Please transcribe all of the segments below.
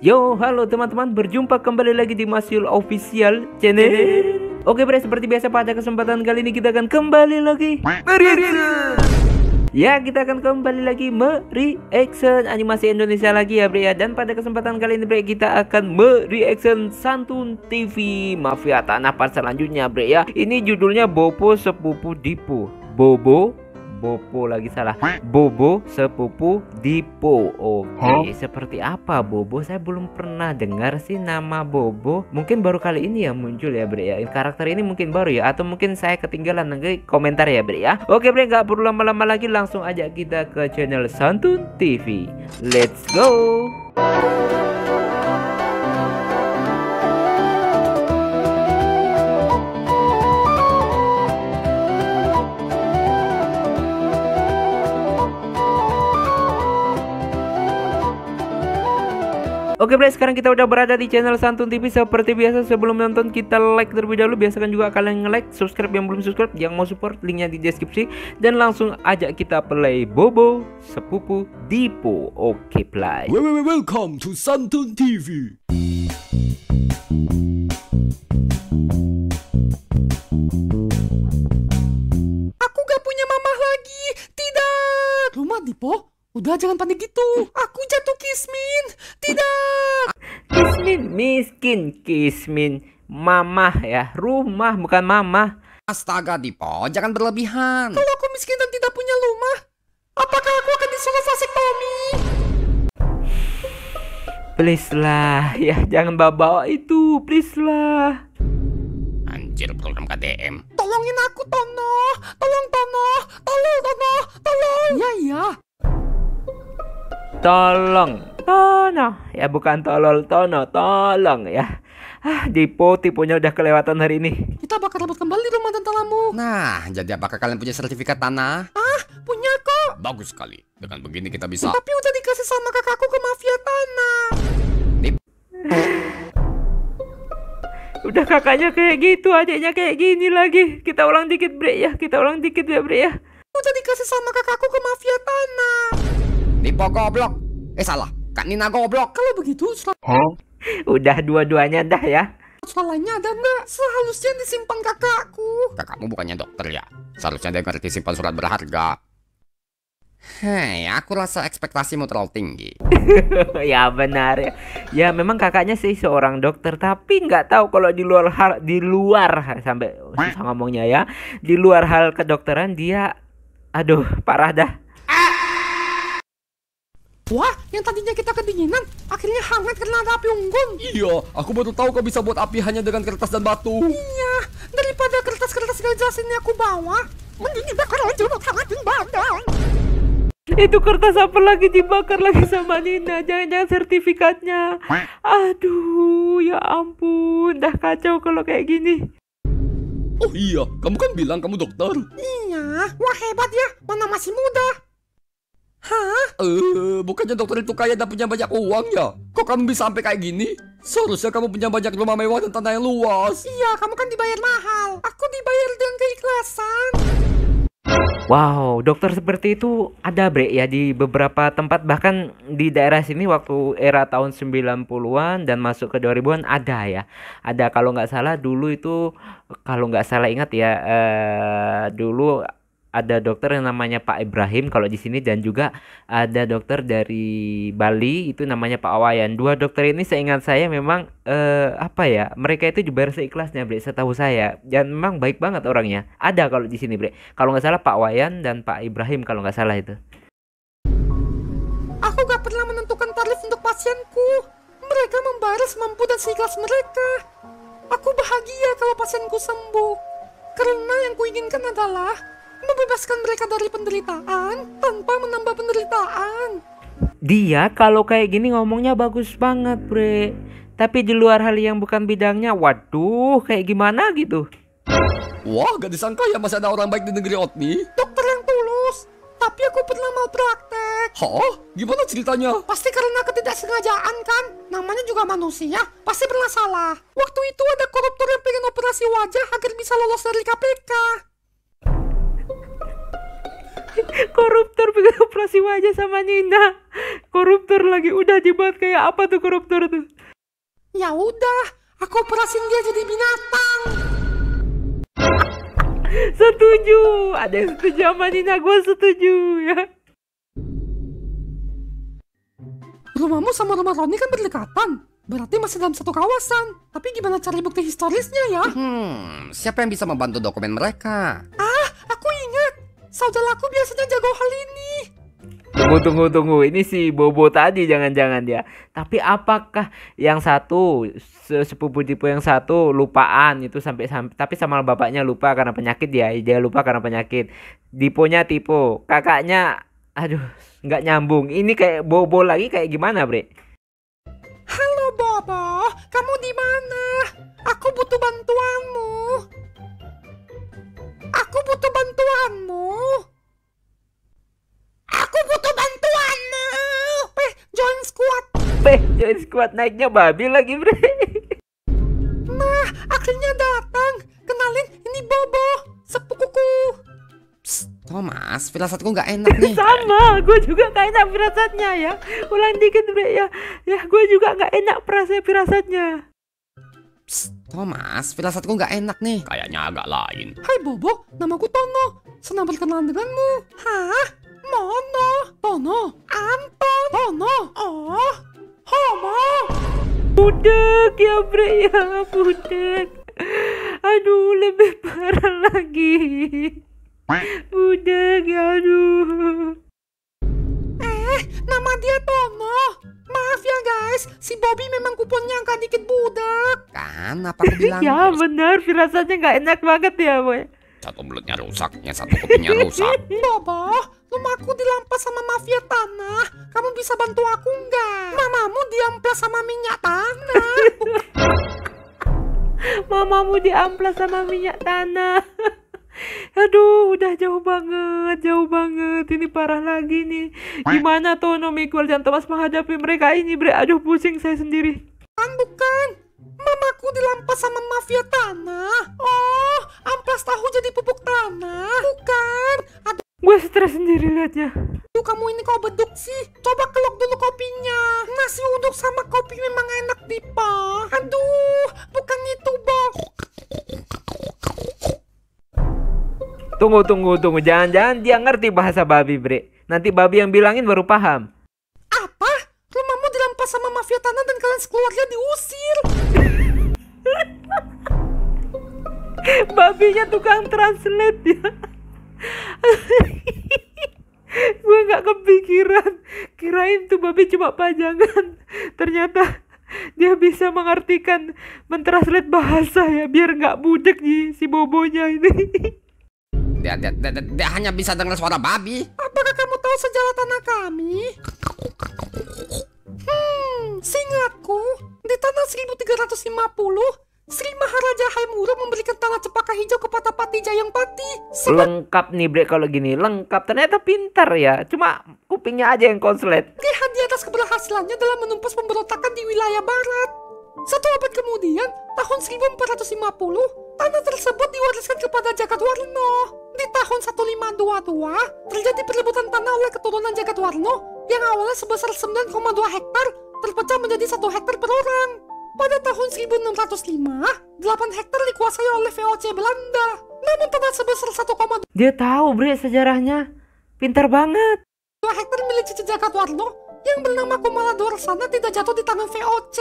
Yo, halo teman-teman, berjumpa kembali lagi di Masyul Official Channel. Oke bre, seperti biasa pada kesempatan kali ini kita akan kembali lagi Ya, kita akan kembali lagi mereaction animasi Indonesia lagi ya bre ya. Dan pada kesempatan kali ini bre, kita akan mereaction Santun TV Mafia Tanah part selanjutnya bre ya. Ini judulnya Bobo Sepupu Dipo. Bobo lagi salah. Bobo Sepupu Dipo. Oke, seperti apa Bobo? Saya belum pernah dengar sih nama Bobo. Mungkin baru kali ini ya muncul ya bre ya. Karakter ini mungkin baru ya, atau mungkin saya ketinggalan, nanti komentar ya bre ya. Oke bre, nggak perlu lama-lama lagi, langsung aja kita ke channel Santun TV. Let's go. Oke bre, sekarang kita udah berada di channel Santun TV. Seperti biasa, sebelum nonton kita like terlebih dahulu. Biasakan juga kalian nge-like, subscribe yang belum subscribe. Yang mau support, linknya di deskripsi. Dan langsung aja kita play Bobo Sepupu Dipo. Oke play. Welcome to Santun TV. Aku gak punya mamah lagi. Tidak. Rumah Dipo? Udah, jangan panik gitu. Aku jatuh Kismin. Tidak. Kismin miskin, Kismin mamah ya, rumah bukan mamah. Astaga Dipo, jangan berlebihan. Kalau aku miskin dan tidak punya rumah, apakah aku akan disuruh vasektomi? Please lah ya, jangan bawa itu, please lah. Anjir, program KDM. Tolongin aku Tono. Tolong Tono. Tolong Tono. Tolong. Iya. Tolong Tono ya, bukan tolol, Tono, tolong ya. Dipo tipunya udah kelewatan hari ini. Kita bakal rebut kembali rumah dan tanahmu. Nah, jadi apakah kalian punya sertifikat tanah? Punya kok. Bagus sekali. Dengan begini kita bisa. Tapi udah dikasih sama kakakku ke mafia tanah. Udah kakaknya kayak gitu, adiknya kayak gini lagi. Kita ulang dikit bre ya, kita ulang dikit ya bre ya. Udah dikasih sama kakakku ke mafia tanah. Dipo goblok. Salah. Kak Nina goblok. Kalau begitu, Udah dua-duanya dah ya. salahnya ada nggak? Seharusnya disimpan kakakku. Kakakmu bukannya dokter ya? Seharusnya dia ngerti simpan surat berharga. Hei, aku rasa ekspektasimu terlalu tinggi. Ya benar ya. Ya memang kakaknya sih seorang dokter, tapi nggak tahu kalau di luar sampai susah ngomongnya ya. Di luar hal kedokteran dia, aduh parah dah. Wah, yang tadinya kita kedinginan, akhirnya hangat karena ada api unggun. Iya, aku baru tahu kau bisa buat api hanya dengan kertas dan batu. Iya, daripada kertas-kertas gak jelas ini aku bawa, mending dibakar aja buat hangatin badan. Itu kertas apa lagi dibakar lagi sama Nina? Jangan-jangan sertifikatnya. Aduh, ya ampun, dah kacau kalau kayak gini. Oh iya, kamu kan bilang kamu dokter. Iya, wah hebat ya, mana masih muda. Hah? Bukannya dokter itu kaya dan punya banyak uang ya? Kok kamu bisa sampai kayak gini? Seharusnya kamu punya banyak rumah mewah dan tanah yang luas. Iya, kamu kan dibayar mahal. Aku dibayar dengan keikhlasan. Wow, dokter seperti itu ada bre ya di beberapa tempat, bahkan di daerah sini waktu era tahun 90-an dan masuk ke 2000-an ada ya. Ada, kalau nggak salah dulu itu, kalau nggak salah ingat ya, dulu ada dokter yang namanya Pak Ibrahim kalau di sini, dan juga ada dokter dari Bali itu namanya Pak Awayan. Dua dokter ini seingat saya memang apa ya, mereka itu dibayar seikhlasnya bre, setahu saya, dan memang baik banget orangnya. Ada kalau di sini bre, kalau nggak salah Pak Awayan dan Pak Ibrahim kalau nggak salah itu. Aku gak pernah menentukan tarif untuk pasienku. Mereka membayar semampu dan seikhlas mereka. Aku bahagia kalau pasienku sembuh, karena yang kuinginkan adalah membebaskan mereka dari penderitaan tanpa menambah penderitaan. Dia kalau kayak gini ngomongnya bagus banget bre, tapi di luar hal yang bukan bidangnya, waduh kayak gimana gitu. Wah, gak disangka ya masih ada orang baik di negeri Otni. Dokter yang tulus, tapi aku pernah mau praktek. Hah? Gimana ceritanya? Pasti karena ketidaksengajaan kan, namanya juga manusia, pasti pernah salah. Waktu itu ada koruptor yang pengen operasi wajah agar bisa lolos dari KPK. Koruptor bikin operasi wajah sama Nina. Koruptor lagi, udah dibuat kayak apa tuh koruptor tuh? Ya udah, aku operasin dia jadi binatang. Setuju, ada yang setuju sama Nina, gue setuju ya. Rumahmu sama rumah Roni kan berdekatan. Berarti masih dalam satu kawasan. Tapi gimana cari bukti historisnya ya? Siapa yang bisa membantu dokumen mereka? Aku ingat. Saudaraku biasanya jago hal ini. Tunggu. Ini si Bobo tadi jangan-jangan dia. Tapi apakah yang satu sepupu Dipo yang satu lupaan itu sampai tapi sama bapaknya lupa karena penyakit ya. Dia lupa karena penyakit. Diponya tipe. Kakaknya aduh nggak nyambung. Ini kayak Bobo lagi kayak gimana, Bre? Halo Bobo, kamu di mana? Aku butuh bantuanmu. Aku butuh bantuanmu. Aku butuh bantuanmu. Join squad. Join squad naiknya babi lagi, Bre. Nah, akhirnya datang. Kenalin, ini Bobo, sepupuku. Psst, Thomas, firasatku nggak enak nih. Sama, gue juga gak enak firasatnya ya. Ulang dikit, Bre ya. Ya, gue juga gak enak firasatnya. Psst, Thomas, firasatku nggak enak nih. Kayaknya agak lain. Hai Bobo, namaku Tono. Senang berkenalan denganmu. Hah? Mono? Tono? Anton? Tono? Oh? Homo? Budek ya, Bre ya, budek. Aduh, lebih parah lagi. Budek ya, aduh. Nama dia Tono. Maaf ya guys, si Bobby memang kuponnya angka dikit budak. Kan, apa aku bilang? Ya benar, firasatnya gak enak banget ya, Boy. Satu mulutnya rusak, yang satu kupingnya rusak. Bobo, rumahku dirampas sama mafia tanah. Kamu bisa bantu aku nggak? Mamamu diamplas sama minyak tanah. Mamamu diamplas sama minyak tanah. Aduh, udah jauh banget. Ini parah lagi nih. Gimana Tono, Miguel, dan Thomas menghadapi mereka ini, Bre? Aduh, pusing saya sendiri. Bukan. Mamaku dirampas sama mafia tanah. Oh, amplas tahu jadi pupuk tanah. Bukan. Gue stres sendiri liatnya. Aduh, kamu ini kok beduk sih? Coba kelok dulu kopinya. Nasi uduk sama kopi memang enak, Dipa. Aduh, bukan itu, Bob. Tunggu. Jangan-jangan dia ngerti bahasa babi, Bre. Nanti babi yang bilangin baru paham. Apa? Rumahmu dirampas sama mafia tanah dan kalian sekeluarga diusir. Babinya tukang translate ya. Gue gak kepikiran. Kirain tuh babi cuma pajangan. Ternyata dia bisa mengartikan, mentranslate bahasa ya. Biar gak budek nih si Bobonya ini. Dia hanya bisa dengar suara babi. Apakah kamu tahu sejarah tanah kami? Seingatku, di tanah 1350, Sri Maharaja Haimuru memberikan tanah Cepaka Hijau kepada Pati Jayangpati. Lengkap nih, Bre, kalau gini. Lengkap, ternyata pintar ya. Cuma kupingnya aja yang konslet. Hadiah atas keberhasilannya dalam menumpas pemberontakan di wilayah barat. Satu abad kemudian, tahun 1450, tanah tersebut diwariskan kepada Jagadwarno. Di tahun 1522, terjadi perebutan tanah oleh keturunan Jagadwarno yang awalnya sebesar 9,2 hektar terpecah menjadi 1 hektar per orang. Pada tahun 1605, 8 hektar dikuasai oleh VOC Belanda. Namun tanah sebesar 1,2 Dia tahu, Bre, sejarahnya. Pintar banget. hektar milik Cici Jagadwarno yang bernama Kumala Dwarsana tidak jatuh di tangan VOC.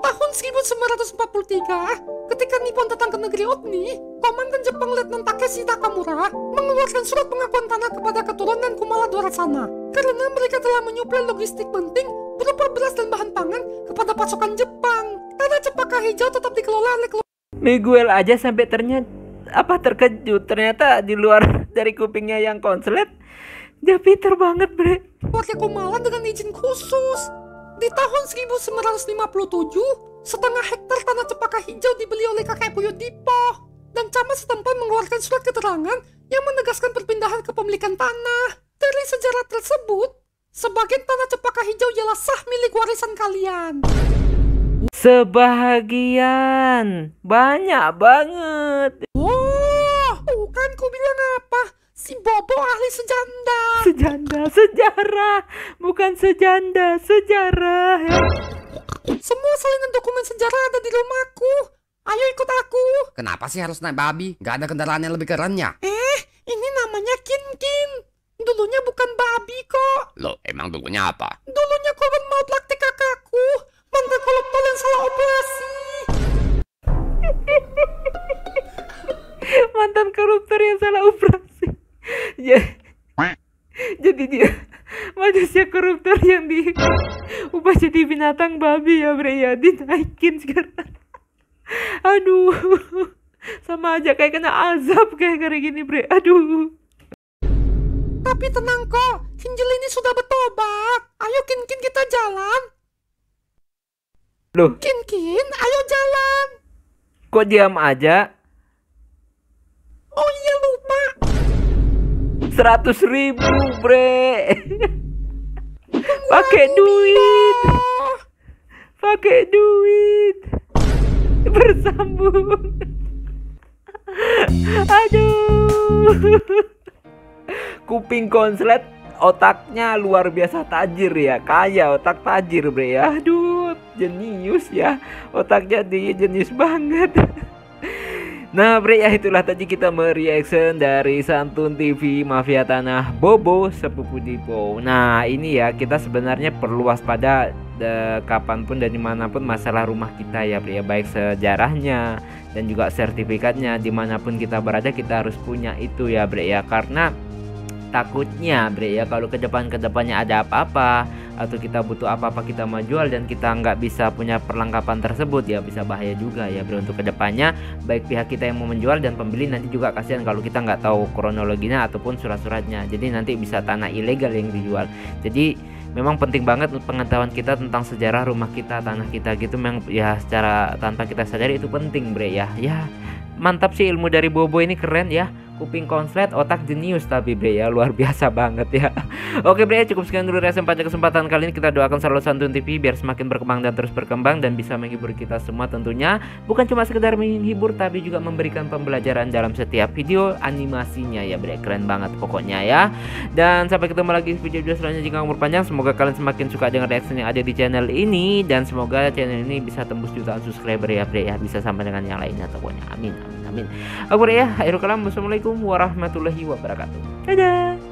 Tahun 1943, ketika Nippon datang ke negeri Otni, Komandan Jepang Letnan Takeshi Takamura mengeluarkan surat pengakuan tanah kepada keturunan Kumala Dwarsana karena mereka telah menyuplai logistik penting berupa beras dan bahan pangan kepada pasukan Jepang. Tanah Cepaka Hijau tetap dikelola oleh Miguel aja sampai terkejut. Ternyata di luar dari kupingnya yang konslet, dia pintar banget, Bre. keluarga Kumala dengan izin khusus. Di tahun 1957, setengah hektar tanah Cepaka Hijau dibeli oleh kakek buyut Dipo, dan camat setempat mengeluarkan surat keterangan yang menegaskan perpindahan kepemilikan tanah. Dari sejarah tersebut, sebagian tanah Cepaka Hijau ialah sah milik warisan kalian. Sebahagian. Banyak banget. Oh, bukan ku bilang apa. Si Bobo ahli sejanda. Sejanda, sejarah, bukan sejanda, sejarah ya. Semua salinan dokumen sejarah ada di rumahku. Ayo ikut aku. Kenapa sih harus naik babi? Gak ada kendaraan yang lebih keren ya? Ini namanya Kin. Dulunya bukan babi kok. Loh, emang dulunya apa? Dulunya korban maut laktik kakakku. Mantan kolektor yang salah operasi. Mantan koruptor yang salah operasi. Ya. Jadi dia manusia koruptor yang diubah jadi binatang babi ya bre ya, dinaikin sekarang. Aduh, sama aja kayak kena azab kayak gini bre. Aduh. Tapi tenang kok, Kinjil ini sudah bertobat. Ayo Kin kita jalan. Loh, Kin, ayo jalan. kok diam aja? Oh iya lupa. 100.000 bre. Pakai duit. Pakai duit. Bersambung. Aduh. Kuping konslet, otaknya luar biasa tajir ya, kaya otak tajir bre ya. Aduh, jenius ya, otaknya dia jenius banget. Nah bre ya, itulah tadi kita mereaction dari Santun TV Mafia Tanah Bobo Sepupu Dipo. Nah ini ya, kita sebenarnya perlu waspada kapanpun dan dimanapun masalah rumah kita ya bre ya, baik sejarahnya dan juga sertifikatnya. Dimanapun kita berada kita harus punya itu ya bre ya, karena takutnya bre ya kalau kedepannya ada apa-apa atau kita butuh apa-apa, kita mau jual dan kita nggak bisa punya perlengkapan tersebut ya, bisa bahaya juga ya bre untuk kedepannya, baik pihak kita yang mau menjual dan pembeli. Nanti juga kasihan kalau kita nggak tahu kronologinya ataupun surat-suratnya, jadi nanti bisa tanah ilegal yang dijual. Jadi memang penting banget pengetahuan kita tentang sejarah rumah kita, tanah kita gitu, memang ya secara tanpa kita sadari itu penting bre ya. Ya mantap sih ilmu dari Bobo ini, keren ya. Kuping konslet, otak jenius tapi bre ya, luar biasa banget ya. Oke bre, cukup sekian dulu reaction pada kesempatan kali ini. Kita doakan selalu Santun TV biar semakin berkembang dan terus berkembang dan bisa menghibur kita semua tentunya. Bukan cuma sekedar menghibur tapi juga memberikan pembelajaran dalam setiap video animasinya ya bre, keren banget pokoknya ya. Dan sampai ketemu lagi di video selanjutnya jika umur panjang. Semoga kalian semakin suka dengan reaction yang ada di channel ini dan semoga channel ini bisa tembus jutaan subscriber ya bre ya, bisa sampai dengan yang lainnya pokoknya. Amin amin amin. Oke bre ya, akhirul kalam, wassalamualaikum warahmatullahi wabarakatuh. Dadah.